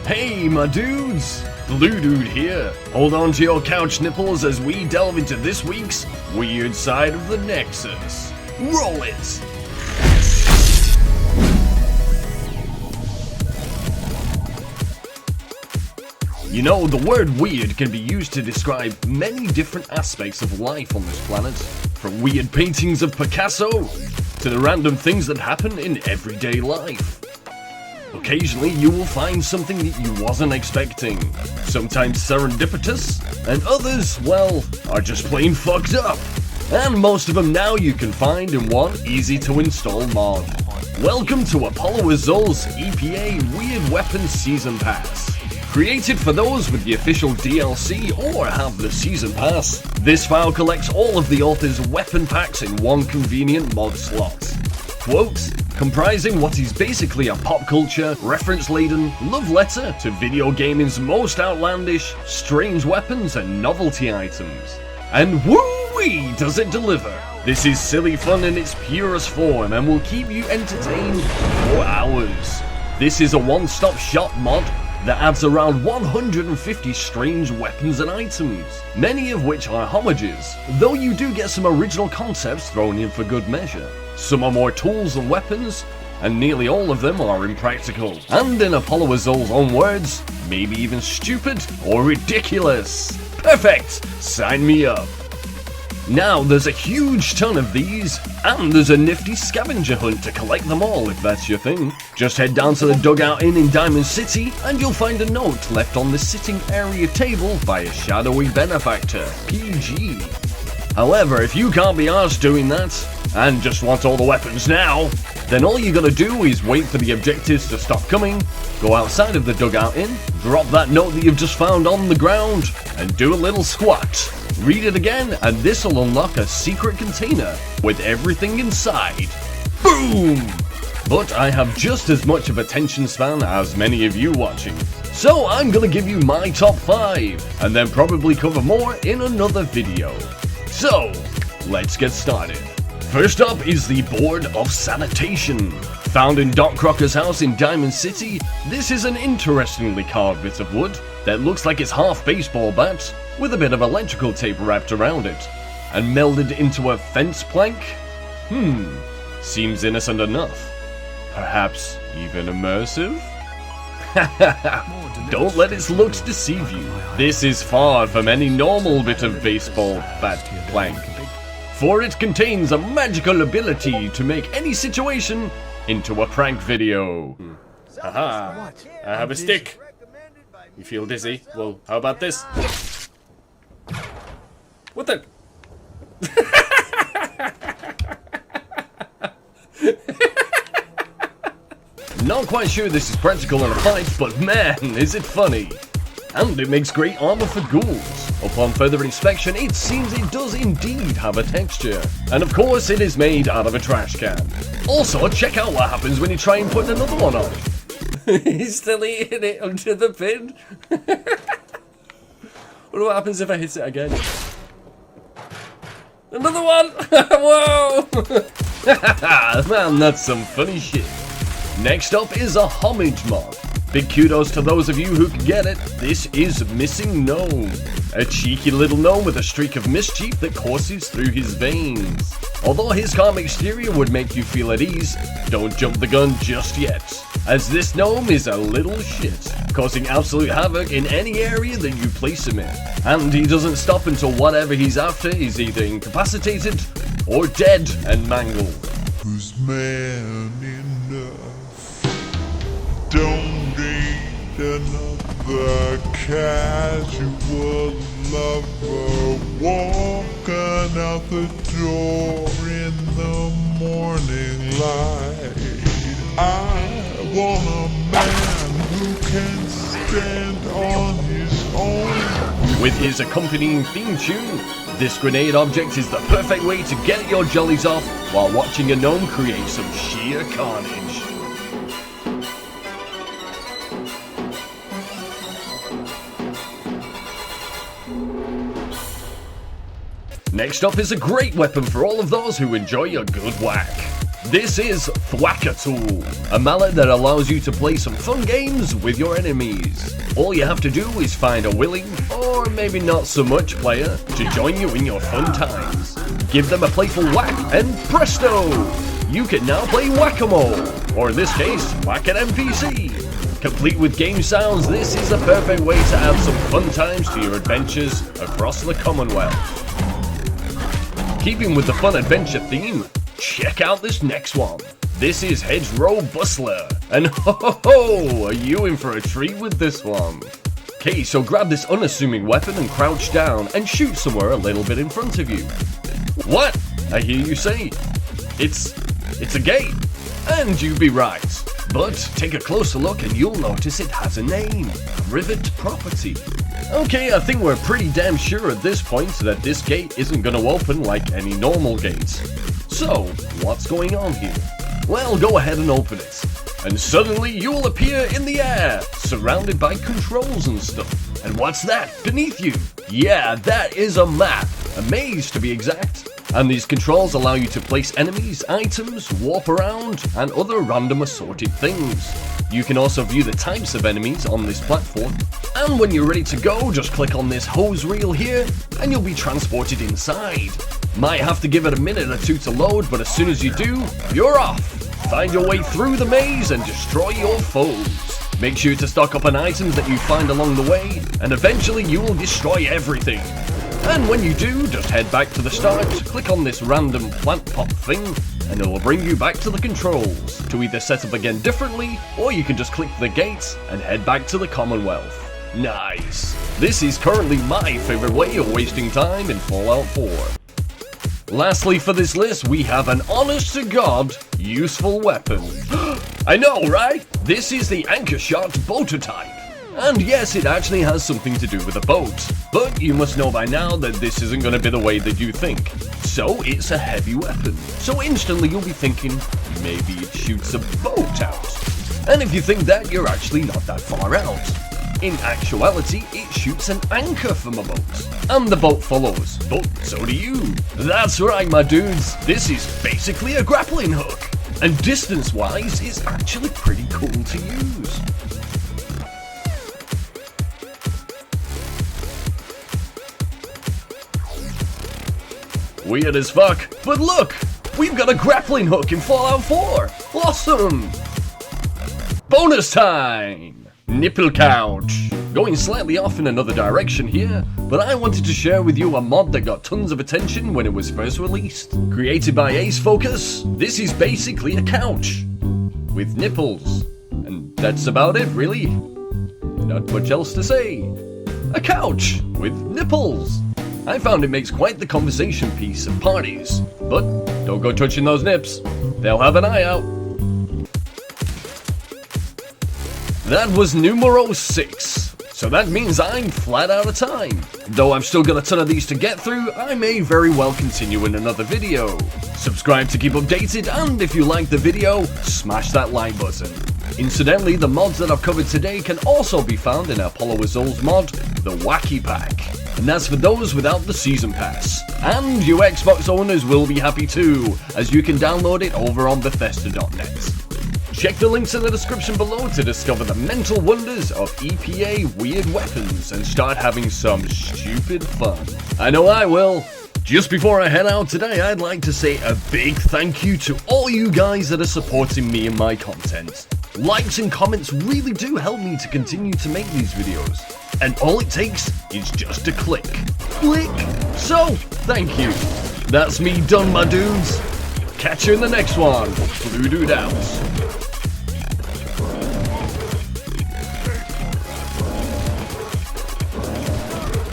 Hey my dudes, Blue Dude here. Hold on to your couch nipples as we delve into this week's weird side of the Nexus. Roll it! You know, the word weird can be used to describe many different aspects of life on this planet. From weird paintings of Picasso, to the random things that happen in everyday life. Occasionally you will find something that you wasn't expecting, sometimes serendipitous, and others, well, are just plain fucked up. And most of them now you can find in one easy to install mod. Welcome to Elpolloazul's EPA Weird Weapons Season Pass. Created for those with the official DLC or have the Season Pass, this file collects all of the author's weapon packs in one convenient mod slot. Quote, comprising what is basically a pop culture, reference-laden love letter to video gaming's most outlandish, strange weapons and novelty items. And woo-wee does it deliver! This is silly fun in its purest form and will keep you entertained for hours. This is a one-stop shop mod that adds around 150 strange weapons and items, many of which are homages, though you do get some original concepts thrown in for good measure. Some are more tools than weapons, and nearly all of them are impractical, and in Elpolloazul's own words, maybe even stupid or ridiculous. Perfect! Sign me up! Now there's a huge ton of these, and there's a nifty scavenger hunt to collect them all if that's your thing. Just head down to the Dugout Inn in Diamond City, and you'll find a note left on the sitting area table by a shadowy benefactor, PG. However, if you can't be arsed doing that, and just want all the weapons now, then all you gotta do is wait for the objectives to stop coming, go outside of the Dugout Inn, drop that note that you've just found on the ground, and do a little squat. Read it again, and this'll unlock a secret container with everything inside. Boom! But I have just as much of attention span as many of you watching, so I'm gonna give you my top 5, and then probably cover more in another video. So, let's get started. First up is the Board of Sanitation. Found in Doc Crocker's house in Diamond City, this is an interestingly carved bit of wood that looks like it's half baseball bat, with a bit of electrical tape wrapped around it, and melded into a fence plank? Seems innocent enough. Perhaps even immersive? Don't let its looks deceive you. This is far from any normal bit of baseball bat plank, for it contains a magical ability to make any situation into a prank video. Haha, I have a stick. You feel dizzy? Well, how about this? What the? Not quite sure this is practical in a fight, but man, is it funny. And it makes great armor for ghouls. Upon further inspection, it seems it does indeed have a texture. And of course, it is made out of a trash can. Also, check out what happens when you try and put another one on. He's still eating it under the pin. What happens if I hit it again? Another one! Whoa! Man, that's some funny shit. Next up is a homage mod. Big kudos to those of you who can get it. This is Missing Gnome. A cheeky little gnome with a streak of mischief that courses through his veins. Although his calm exterior would make you feel at ease, don't jump the gun just yet, as this gnome is a little shit, causing absolute havoc in any area that you place him in. And he doesn't stop until whatever he's after is either incapacitated or dead and mangled. Who's man enough? Don't need another casual lover walking out the door in the morning light. I want a man who can stand on his own. With his accompanying theme tune, this grenade object is the perfect way to get your jollies off while watching a gnome create some sheer carnage. Next up is a great weapon for all of those who enjoy a good whack. This is WackyPak, a mallet that allows you to play some fun games with your enemies. All you have to do is find a willing, or maybe not so much player, to join you in your fun times. Give them a playful whack and presto! You can now play Whack-A-Mole, or in this case, Whack an NPC. Complete with game sounds, this is a perfect way to add some fun times to your adventures across the Commonwealth. Keeping with the fun adventure theme, check out this next one. This is Hedgerow Bustler, and ho, are you in for a treat with this one? Okay, so grab this unassuming weapon and crouch down and shoot somewhere a little bit in front of you. What? I hear you say. It's a gate. And you'd be right. But take a closer look and you'll notice it has a name. Rivet Property. Okay, I think we're pretty damn sure at this point that this gate isn't going to open like any normal gate. So, what's going on here? Well, go ahead and open it. And suddenly you'll appear in the air, surrounded by controls and stuff. And what's that beneath you? Yeah, that is a map. A maze to be exact. And these controls allow you to place enemies, items, warp around, and other random assorted things. You can also view the types of enemies on this platform. And when you're ready to go, just click on this hose reel here, and you'll be transported inside. Might have to give it a minute or two to load, but as soon as you do, you're off. Find your way through the maze and destroy your foes. Make sure to stock up on items that you find along the way, and eventually you will destroy everything. And when you do, just head back to the start, click on this random plant pop thing, and it will bring you back to the controls, to either set up again differently, or you can just click the gates and head back to the Commonwealth. Nice! This is currently my favourite way of wasting time in Fallout 4. Lastly for this list, we have an honest-to-God useful weapon. I know, right? This is the Anchor Shot Boater type. And yes, it actually has something to do with a boat. But you must know by now that this isn't going to be the way that you think. So it's a heavy weapon. So instantly you'll be thinking, maybe it shoots a boat out. And if you think that, you're actually not that far out. In actuality, it shoots an anchor from a boat. And the boat follows, but so do you. That's right, my dudes. This is basically a grappling hook. And distance-wise, it's actually pretty cool to use. Weird as fuck, but look! We've got a grappling hook in Fallout 4! Awesome! Bonus time! Nipple couch. Going slightly off in another direction here, but I wanted to share with you a mod that got tons of attention when it was first released. Created by Ace Focus, this is basically a couch with nipples. And that's about it, really. Not much else to say. A couch with nipples. I found it makes quite the conversation piece at parties, but don't go touching those nips. They'll have an eye out. That was numero 6, so that means I'm flat out of time. Though I've still got a ton of these to get through, I may very well continue in another video. Subscribe to keep updated, and if you liked the video, smash that like button. Incidentally, the mods that I've covered today can also be found in Elpolloazul's mod, the WackyPak. And that's for those without the Season Pass. And you Xbox owners will be happy too, as you can download it over on Bethesda.net. Check the links in the description below to discover the mental wonders of EPA weird weapons and start having some stupid fun. I know I will. Just before I head out today, I'd like to say a big thank you to all you guys that are supporting me and my content. Likes and comments really do help me to continue to make these videos. And all it takes is just a click. Click! So, thank you. That's me done, my dudes. Catch you in the next one. Blue Dude out.